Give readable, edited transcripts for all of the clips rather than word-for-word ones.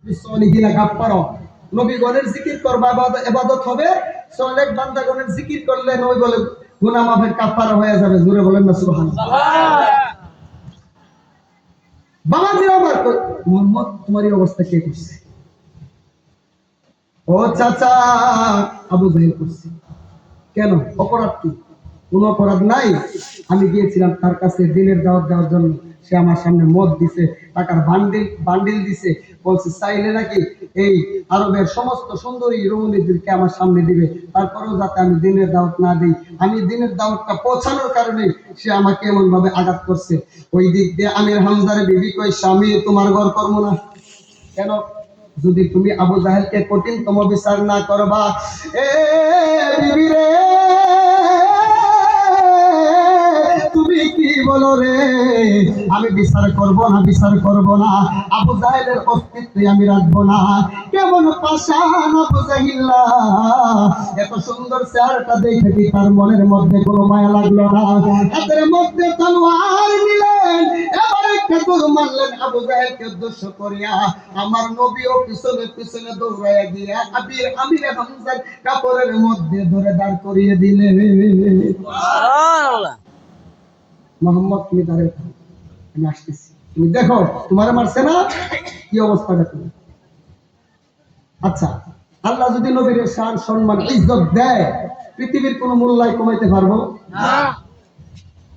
সলিহিনা গাফফারা নবীগণের জিকির করবা ইবাদত হবে, সলেহ বান্দাগণের জিকির করলে নবী বলে গুনাহ মাফের কাফারা হয়ে যাবে। জোরে বলেন না সুবহানাল্লাহ। বাবাজিরা আমার, মুহাম্মদ তোমার এই অবস্থা কে করছে? ও চাচা, আবু জাহেল করছে। কেন? অপরাধ কি? কোনো অপরাধ নাই। আমি গিয়েছিলাম তার কাছে দিনের দাওয়াত দেওয়ার জন্য। সে আমার সামনে মদ দিছে, টাকার বান্ডিল বান্ডিল দিছে, বলছে চাইলে নাকি এই আরবের সমস্ত সুন্দরী রমণীদেরকে আমার সামনে দিবে, তারপরেও যাতে আমি দিনের দাওয়াত না দিই। আমি দিনের দাওয়াতটা পৌঁছানোর কারণে সে আমাকে এমন ভাবে আঘাত করছে। ওই দিক দিয়ে আমির হামজার বিবি কই, স্বামী তোমার ঘর কর্ম না কেন? যদি তুমি আবু জাহেলকে কঠিনতম বিচার না করবা, এ বিবি রে, তুমি কি বলো রে? আমি বিচার করব না, বিচার করব না। আবু জাহেলের অস্তিত্ব আমি রাখবো না। কেমন পাষাণ আবু জাহিল্লা! এত সুন্দর চেহারাটা দেখে কি তার মনের মধ্যে কোনো মায়া লাগলো না? হাতের মধ্যে তলোয়ার নিলেন, এবার একটা দৌড় মারলেন আবু জাহেলকে উদ্দেশ্য করিয়া। আমার নবীও পিছনে পিছনে দৌড়াইয়া গিয়া আমির হামজার কাপড়ের মধ্যে ধরে দাঁড় করিয়ে দিলেন। মোহাম্মদ, তুমি দাঁড়িয়ে থাকো, আমি আসতেছি। তুমি দেখো তোমার মারছে না, কি অবস্থাটা তুমি। আচ্ছা, আল্লাহ যদি নবীর শান সম্মান ইজ্জত দেয়, পৃথিবীর কোন মূল্যায় কমাইতে পারবো না?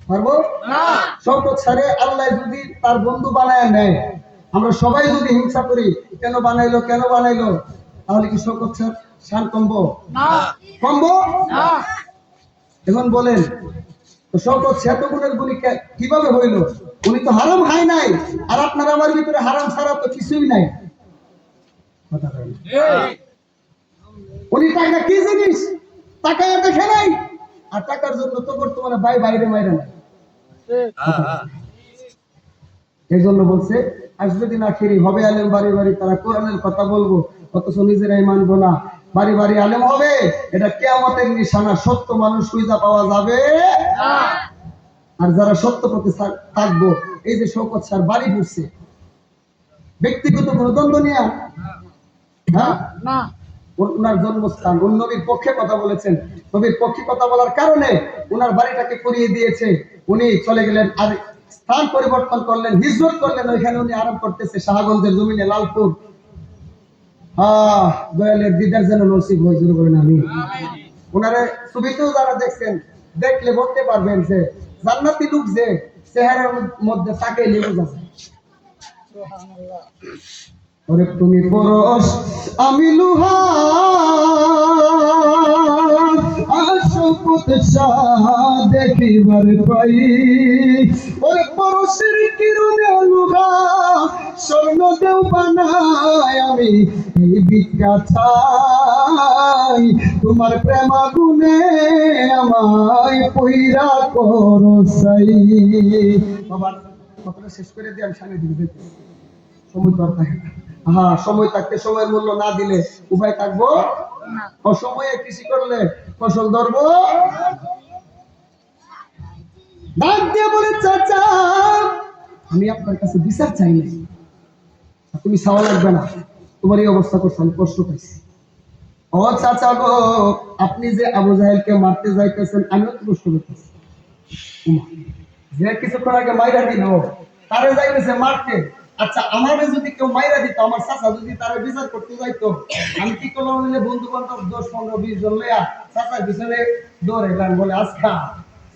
পারবো না। শওকত ছাড়ে আল্লাহ যদি তার বন্ধু বানায় নেয়, আমরা সবাই যদি হিংসা করি, কেন বানাইলো কেন বানাইলো, তাহলে কি শওকত ছাড় শান কমবো না? কমবো না। এখন বলেন, তো শওকত এত গুণের গুণী কিভাবে হইল? উনি তো হারাম খায় নাই, আর আপনার আমার ভিতরে হারাম ছাড়া তো কিছুই নাই। কথা বলেন, উনি টাকা কি জিনিস টাকা দেখে নাই, আর টাকার জন্য তো বর্তমানে বাইরে বাইরে নাই। এই জন্য বলছে আসবে দিন আখিরি, হবে আলেম বাড়ি বাড়ি, তারা কোরআনের কথা বলবো অথচ নিজেরাই মানবো না। বাড়ি বাড়ি আলেম হবে, এটা কিয়ামতের নিশানা। সত্য মানুষ খুঁজে পাওয়া যাবে না। আর যারা সত্য পথে থাকবো, এই যে শওকত স্যার বাড়ি পড়ছে, ব্যক্তিগত কোনো দ্বন্দ্ব নিয়ে না, ওনার জন্মস্থান, উনি নবীর পক্ষে কথা বলেছেন, নবীর পক্ষে কথা বলার কারণে ওনার বাড়িটাকে করিয়ে দিয়েছে। উনি চলে গেলেন আর স্থান পরিবর্তন করলেন, হিজরত করলেন, ওইখানে উনি আরাম করতেছে শাহগঞ্জের জমিনে, লালপুর। দয়ালের দিদার যেন নসিব হয়, শুরু করেন আমি। ওনারে ছবিতেও যারা দেখছেন, দেখলে বলতে পারবেন যে জান্নাতি লোক যে চেহারার মধ্যে তাকে লেগে যাচ্ছে। ওরে তুমি পরশ আমি লোহা, শপথ দেখিবার পাই। ওরে পরশের কিরণে লোহা স্বর্ণ দেও বানায়, আমি এই ভিক্ষা চাই, তোমার প্রেম আগুনে আমায় পইরা করো চাই। বাবা কথাটা শেষ করে দিয়ে আমি সামনে দিকে যেতে, সময় তো আর থাকে না। সময় থাকতে সময়ের মূল্য না দিলে উপায় থাকবো না। অসময়ে কৃষি করলে ফসল ধরবো। ডাক দিয়ে বলে, চাচা আমি আপনার কাছে বিচার চাই না, তুমি চাওয়া লাগবে না, তোমার এই অবস্থা করছে আমি কষ্ট পাইছি। ও চাচা গো, আপনি যে আবু জাহেলকে মারতে যাইতেছেন, আমিও তো কষ্ট করতেছি। যে কিছুক্ষণ আগে মাইরা দিল, তারে যাইতেছে মারতে। আচ্ছা, আমারে যদি কেউ মাইরা দিত, আমার চাচা যদি তারে বিচার করতে যাইতো, আমি কি করলাম? বন্ধু বান্ধব 10-15-20 জন লইয়া চাচার পিছনে দৌড়ে গেলাম, বলে আজকা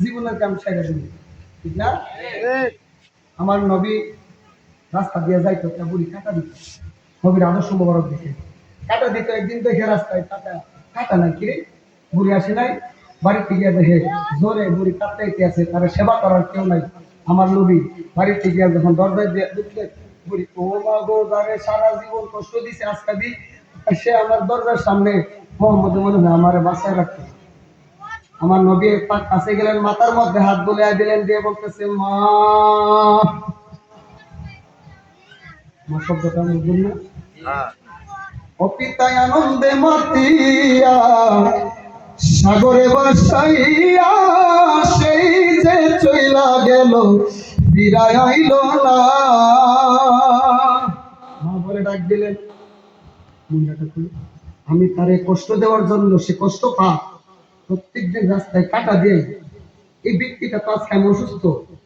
জীবনের কাম ছেড়ে দিবি, ঠিক না? আমার নবী রাস্তা দিয়ে যাইতো, একটা বুড়ি কাটা দিত, নবীর আদর্শ মোবারক দেখে কাটা দিত। একদিন দেখে রাস্তায় কাটা কাটা নাই, কিরে বুড়ি আসে নাই, বাড়িতে গিয়ে দেখে জোরে বুড়ি কাটতে আছে, তার সেবা করার কেউ নাই। আমার নবী বাড়িতে গিয়ে যখন দরজায় দিয়ে ঢুকলে, বুড়ি ও মা গো, যারে সারা জীবন কষ্ট দিছে আজকা দি, সে আমার দরজার সামনে মোহাম্মদ মনে হয় আমার বাসায় রাখতে। আমার নবী তার কাছে গেলেন, মাথার মধ্যে হাত বুলিয়ে দিলেন, দিয়ে বলতেছে মা। মা শব্দটা বুঝুন না? অপিতায় আনন্দে মাতিয়া সাগরে বাসাইয়া, সেই যে চইলা গেল ফিরায় আইল না। মা বলে ডাক দিলেন, মহিলাটা খুলে আমি তারে কষ্ট দেওয়ার জন্য সে কষ্ট পা প্রত্যেকদিন রাস্তায় কাটা দিয়ে এই ব্যক্তিটা তো আজকে আমি অসুস্থ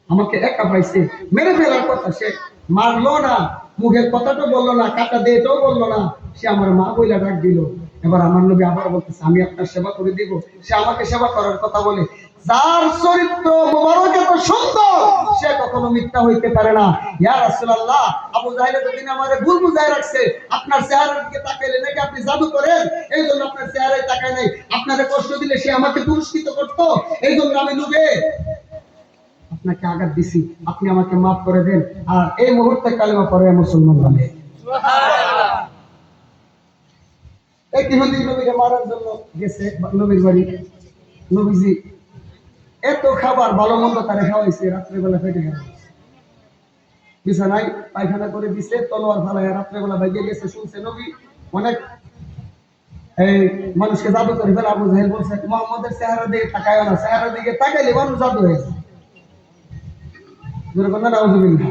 আমাকে একা পাইছে মেরে ফেলার কথা সে মারলো না মুখের কথাটা বললো না কাটা দিয়ে এটাও বললো না সে আমার মা বইলা ডাক দিল এবার আমার নবী আবার বলতেছে আমি আপনার সেবা করে দিব সে আমাকে সেবা করার কথা বলে যার চরিত্র মোবারক এত সুন্দর সে কখনো মিথ্যা হইতে পারে না ইয়া রাসূলুল্লাহ আবু জাহেল এতদিন আমারে ভুল বুঝায় রাখছে আপনার চেহারার দিকে তাকাইলে নাকি আপনি জাদু করেন এই জন্য আপনার চেহারায় তাকায় নাই আপনারে কষ্ট দিলে সে আমাকে পুরস্কৃত করতো এই জন্য আমি নবী আপনাকে আঘাত দিছি আপনি আমাকে মাফ করে দেন আর এই মুহূর্তে কালেমা পড়ে মুসলমান বলে সুবহানাল্লাহ এই ইহুদি নবীকে মারার জন্য গেছে নবীর বাড়ি নবীজি এত খাবার ভালো মন্দ তারে খাওয়াইছে রাত্রেবেলা পেটে গেল বিছানায় পায়খানা করে দিছে তলোয়ার ফালায় রাত্রেবেলা ভাইগে গেছে শুনছে নবী অনেক এই মানুষকে জাদু করে ফেলে আবু জাহেল বলছে মুহাম্মদের চেহারা দিকে তাকায় না চেহারা দিকে তাকাইলে মানুষ জাদু হয়ে যায় জোরে বলেন আউযুবিল্লাহ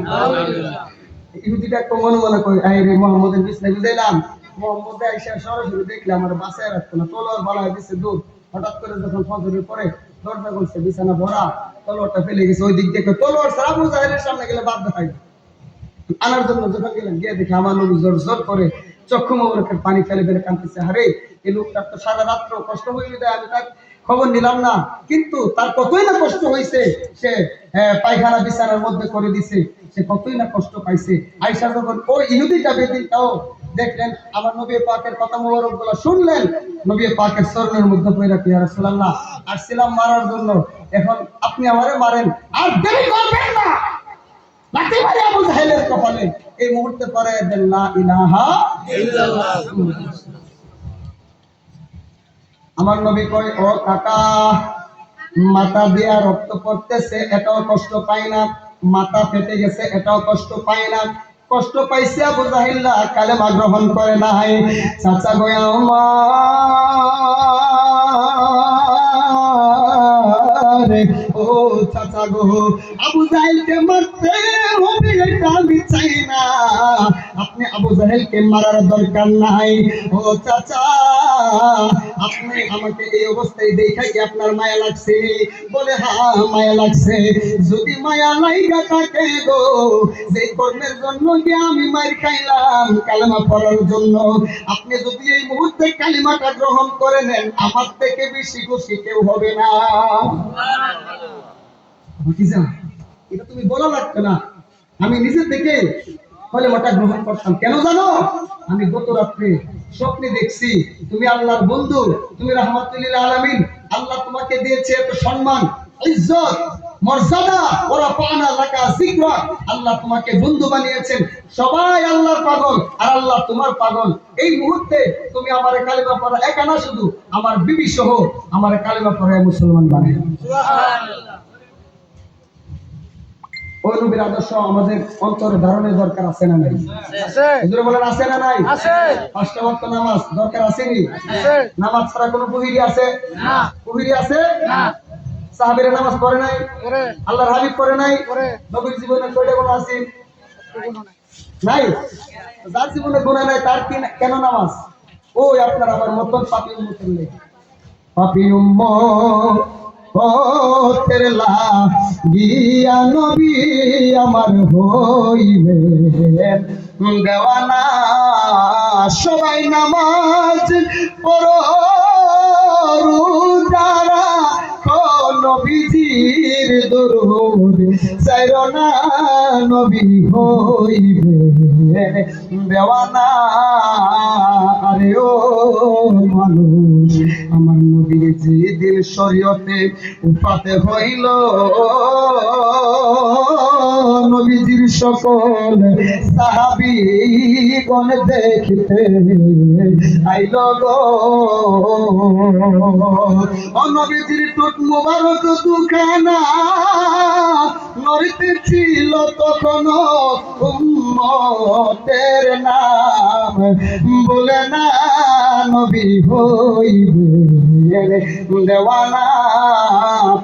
ইহুদিটা একটু মনে মনে কই আই রে মুহাম্মদের বিছনায় বুঝাইলাম মুহাম্মদ আয়েশা সরাসরি দেখলে আমার বাসায় রাখতো না তলোয়ার ফালায় দিছে দূর হঠাৎ করে যখন ফজরের পরে দরজা খুলছে বিছানা ভরা তলোয়ারটা ফেলে গেছে ওই দিক থেকে তলোয়ার ছাড়া আবু জাহেলের সামনে গেলে বাদ দেখাই আনার জন্য যখন গেলেন গিয়ে দেখে আমার নবী জোর জোর করে চক্ষু মোবারকের পানি ফেলে ফেলে কাঁদতেছে আরে এই লোকটার তো সারা রাত্র কষ্ট হয়ে যায় আমি তার খবর নিলাম না কিন্তু তার কতই না কষ্ট হয়েছে সে পায়খানা বিছানার মধ্যে করে দিছে সে কতই না কষ্ট পাইছে আয়েশা যখন ওই ইহুদিটা বেদিনটাও দেখলেন আমার নবী পাকের কথা মোবারক গুলো শুনলেন নবী পাকের চরণের মধ্যে পড়ে রাখি ইয়া রাসূলুল্লাহ আসছিলাম মারার জন্য এখন আপনি আমারে মারেন আর দেরি করবেন না লাঠি মারে আবু জাহেলের কপালে এই মুহূর্তে পড়ে দেন লা ইলাহা ইল্লাল্লাহ আমার নবী কয় ও কাকা মাথা দিয়া রক্ত পড়তেছে এটাও কষ্ট পায় না মাথা ফেটে গেছে এটাও কষ্ট পায় না কষ্ট পাইছে আবু জাহেল কালেমা গ্রহণ করে নাই চাচা গয়া ও চাচা গো আবু জাহেলকে মারতে হবে এটা আমি চাই না আপনি আবু জাহেলকে মারার দরকার নাই ও চাচা আপনি আমাকে এই অবস্থায় দেখে কি আপনার মায়া লাগছে বলে হ্যাঁ মায়া লাগছে যদি মায়া লাইগা থাকে গো যে কর্মের জন্য কি আমি মার খাইলাম কালেমা পড়ার জন্য আপনি যদি এই মুহূর্তে কালিমাটা গ্রহণ করে নেন আমার থেকে বেশি খুশি কেউ হবে না ভাতিজা এটা তুমি বলা লাগতো না আমি নিজে থেকে কালেমাটা গ্রহণ করতাম কেন জানো আমি গত রাত্রে স্বপ্নে দেখছি তুমি আল্লাহর বন্ধু তুমি রাহমাতুল লিল আলামিন আল্লাহ তোমাকে দিয়েছে এত সম্মান ইজ্জত মর্যাদা ওরা পানা লাকা যিকরা আল্লাহ তোমাকে বন্ধু বানিয়েছেন সবাই আল্লাহর পাগল আর আল্লাহ তোমার পাগল এই মুহূর্তে তুমি আমারে কালিমা পড়া একা না শুধু আমার বিবি সহ আমারে কালিমা পড়ায় মুসলমান বানায় সুবহানাল্লাহ ওই নবীর আদর্শ আমাদের অন্তরে ধারণের দরকার আছে না নাই আছে হুজুর বলেন আছে না নাই আছে পাঁচটা ওয়াক্ত নামাজ দরকার আছে নি আছে নামাজ ছাড়া কোনো পুহিরি আছে না পুহিরি আছে না সাহাবীরা নামাজ পড়ে নাই পড়ে আল্লাহর হাবিব পড়ে নাই পড়ে নবীর জীবনে কয়টা গুনাহ আছে নাই যার জীবনে গুনাহ নাই তার কেন নামাজ ওই আপনার আমার মতন পাপী উম্মতের লেগে পাপী উম্মত ও তেরে লাগিয়া নবী আমার হইবে দেওয়ানা সবাই নামাজ পড়ো রোজারা নবীজির দরুদ চাইরো না নবী হইবে দেওয়ানা আরে ও মানুষ আমার নবীর যেদিন শরীয়তে উপাতে হইল নবীজির সকল সাহাবীগণ দেখিতে আইল গো ও নবীজির টুট মুবারক দুখানা নড়িতে ছিল তখনো উম্মতের নাম বলে না নবী হইবে দেওয়ানা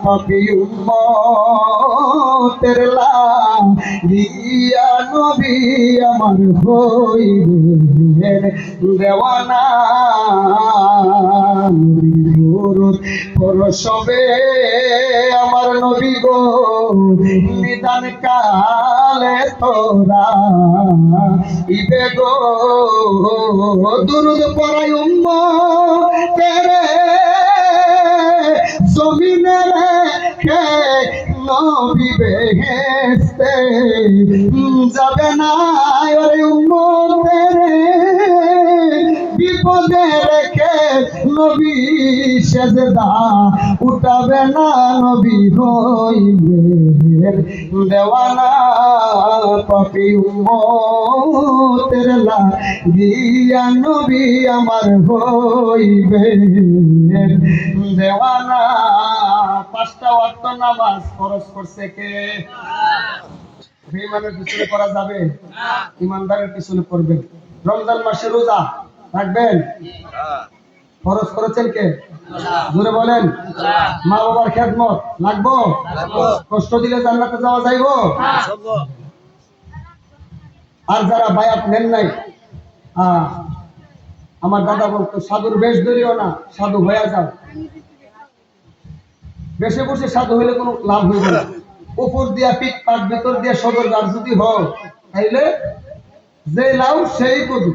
পাপী উম্মতের লাগিয়া গিয়া নবী আমার হইবে দেওয়ানা নবীর পরশবে আমার নবী গো নিদান কালে তোরা ইবে গো দুরুদ পড়াই তেরে জমিনে রেখে নবী বেহেশতে যাবে না ওরে উম্মতের বিপদে রেখে নবী সেজদা উঠাবে না নবী হইবে দেওয়ানা পাপী উম্মতের লাগিয়া নবী আমার হইবে দেওয়ানা। 5টা ওয়াক্ত নামাজ ফরজ করছে কে? বেঈমানের পিছনে করা যাবে? ইমানদারের পিছনে করবেন। রমজান মাসে রোজা রাখবেন? ফরজ করেছেন কে? জোরে বলেন। মা বাবার খেদমত লাগবো? কষ্ট দিলে জান্নাতে যাওয়া যাইবো? আর যারা বায়াত নেন নাই, আমার দাদা বলতো সাধুর বেশ ধরিও না, সাধু হয়ে যাও। বেশে বসে সাধু হইলে কোনো লাভ হইবে না। উপর দিয়া পিক পাক ভিতর দিয়া সদর গাছ যদি হও তাইলে যে লাউ সেই কদু।